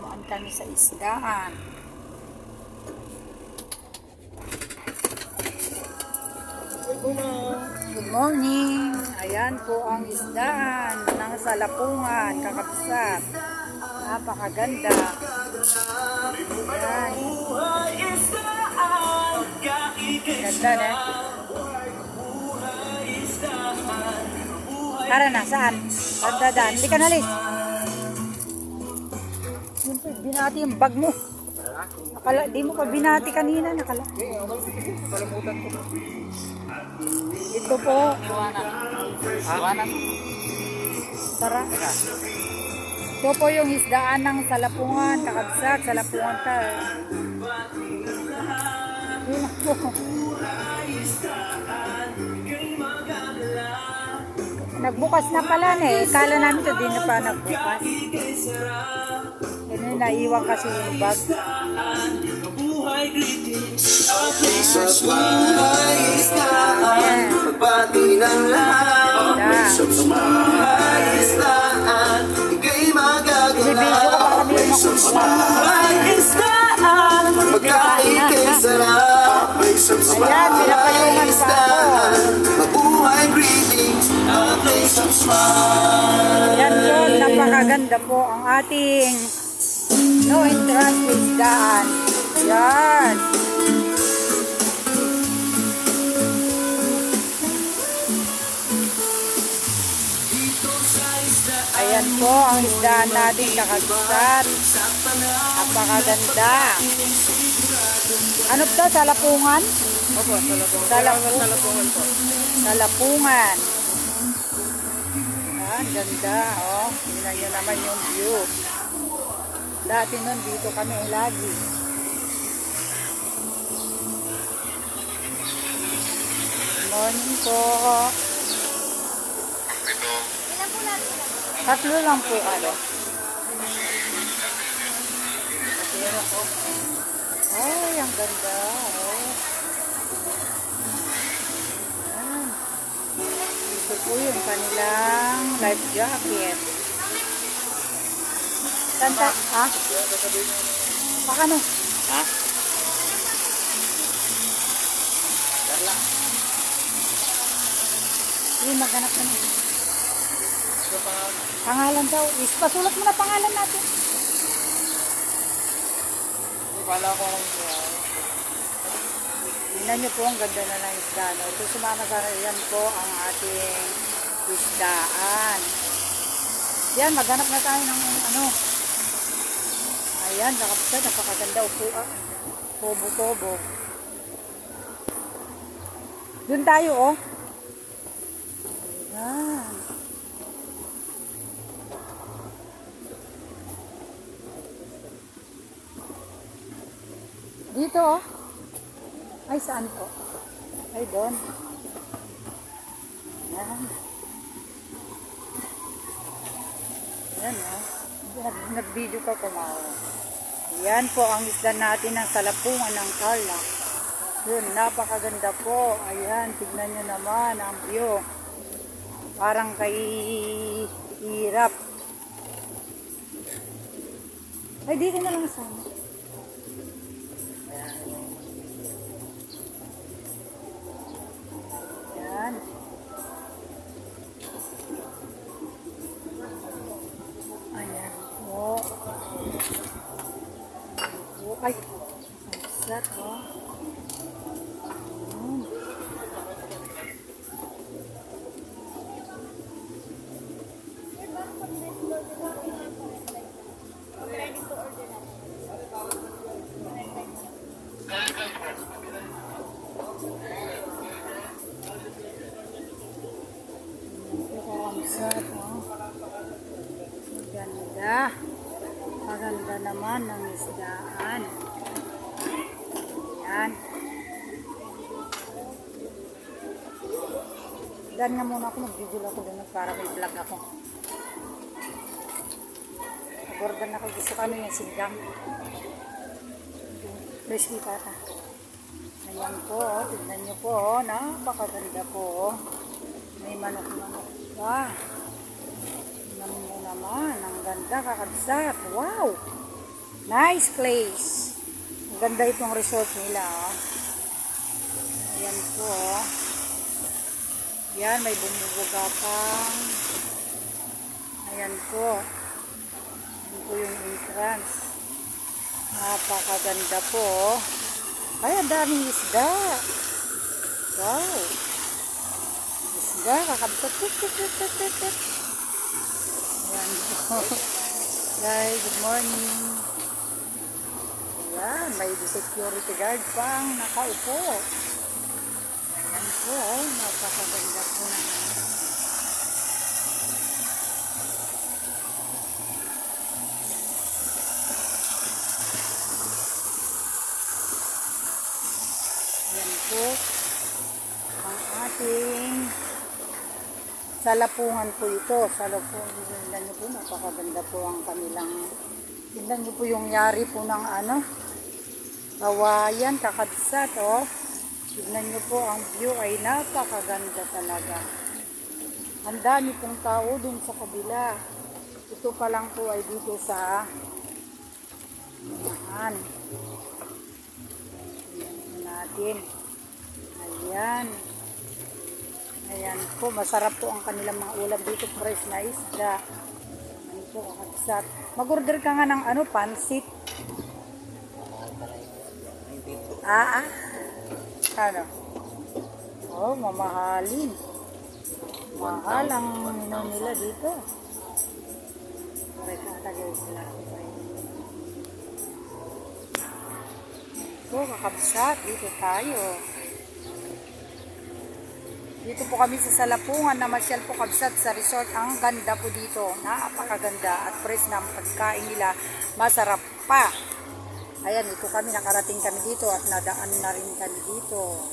Dumaan kami sa isdaan. Good morning. Ayan po ang isdaan ng Salapungan, Kakabsat. Napakaganda. Ayan. Ganda na. Tara na, saan? Pagdadaan. Hindi ka nalis. Binati yung bag mo. Nakala, di mo pa binati kanina. Nakala. Ito po. Tara. Ito po yung isdaan ng Salapungan, Kakabsat, Salapungan tayo. Yun po. Nagbukas na pala na eh. Kala namin ito din na pa nagbukas. Yan, naiwan kasi yung bag. Ayan. Bibidyo ko pa kami yung ayan, pinapayungan pa ako. Yan po, napakaganda po ang ating no entrance isdaan. Yan. Ayan po ang isdaan natin, Kakabsat. Napakaganda. Ano po? Salapungan? Opo, Salapungan po. Salapungan. Ayan, ganda. Oh, tingnan nyo naman yung view. Dati nun dito kami lagi. Morning po. Tatlo lang po ano. Ay, ang ganda. Oh. Ayan. Ito po yung kanilang life jacket. Tanta, ha? Pakano? Ha? Yung maghanap na naman. Pangalan daw. Pasulat mo na pangalan natin. Wala ko Tingnan nyo po ang ganda na ng isdaan. Ito sumama sa yan po ang ating isdaan. Yan, maghanap na tayo ng ano. Ayan, Kakabsat, napakaganda upuan. Kobo-kobo. Doon tayo, oh. Ayan. Dito, oh. Ay, saan po? Ay, doon. Ayan. Ayan, oh. Nag-video ka kumawa. Ayan po ang isda natin ng Salapungan ng Tarlac. Yun, napakaganda po. Ayan, tignan nyo naman ang view. Parang kay hirap. Ay, dito na lang sana. Ayan. Ayan po. Ay, sat po. Kakabsat, oh. Ganda. Maganda naman ng isdaan. Ayan. Dan nga muna ako, mag-video ako doon para may vlog ako. Nag-order ako, gusto ko ano yung sinigang. Crispy pata. Ayan po, tignan nyo po, napakaganda po. May manok-manok pa. Tignan mo naman, ang ganda, Kakabsat. Wow! Nice place. Ang ganda itong resort nila. Oh. Ayan po. Oh. Yan, may bumubuga pang. Ayan po. Ayan po yung entrance. Napakaganda po. Oh. Ay, ang daming isda. Wow. Isda, kakabtot. Ayan po. Guys, good morning. Ayan, may security guard pang nakaupo. Ayan po, napakaganda po naman. Ayan po, ang ating salapungan po ito. Salapungan, tignan nyo po, napakaganda po ang kanilang, tignan nyo po yung yari po ng ano, kawayan, kakabsat, oh. Tignan nyo po, ang view ay napakaganda talaga. Ang dami pong tao dun sa kabila. Ito pa lang po ay dito sa unahan. Ayan natin. Ayan. Ayan po, masarap po ang kanilang mga ulam dito, fresh na isda. Ayan po, kakabsat. Mag-order ka nga ng ano, pansit. Ano? Oh, mamahalin. Mahal ang menu nila dito. Okay, tatagay sila. So, kakabsat. Dito tayo. Dito po kami sa Salapungan. Namasyal po kabsat sa resort. Ang ganda po dito. Napakaganda. At fresh na ang pagkain nila. Masarap pa. Ayan, ito kami, nakarating kami dito at nadaan na rin kami dito.